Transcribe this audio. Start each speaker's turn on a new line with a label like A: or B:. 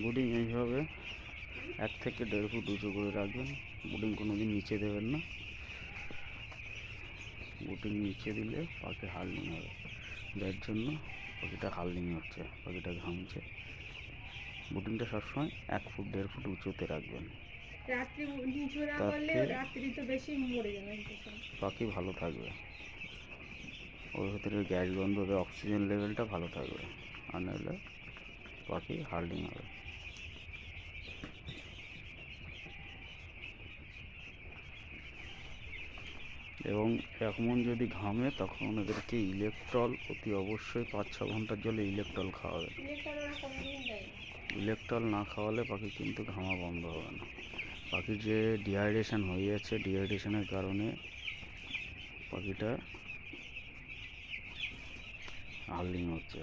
A: বুডিং এইভাবে 1 থেকে 1.5 ফুট উঁচু করে রাখবেন। বুডিং কোনোদিন নিচে দেবেন না। বুডিং নিচে দিলে পাখি হার্লিং হবে, যার জন্য পাখিটা হার্লিং হচ্ছে, পাখিটা ঘামছে। বুডিংটা সবসময় 1 ফুট 1.5 ফুট উঁচুতে রাখবেন। পাখি ভালো থাকবে, ওর ভেতরে গ্যাস বন্ধ হবে, অক্সিজেন লেভেলটা ভালো থাকবে, আর নাহলে পাখি হার্লিং হবে। এবং এখন যদি ঘামে তখন এদেরকে ইলেকট্রল অতি অবশ্যই 5-6 ঘন্টার জলে ইলেকট্রল খাওয়াবে। ইলেকট্রল না খাওয়ালে পাখি কিন্তু ঘামা বন্ধ হবে না। পাখির যে ডিহাইড্রেশন হয়ে যাচ্ছে, ডিহাইড্রেশনের কারণে পাখিটা হার্লিং হচ্ছে।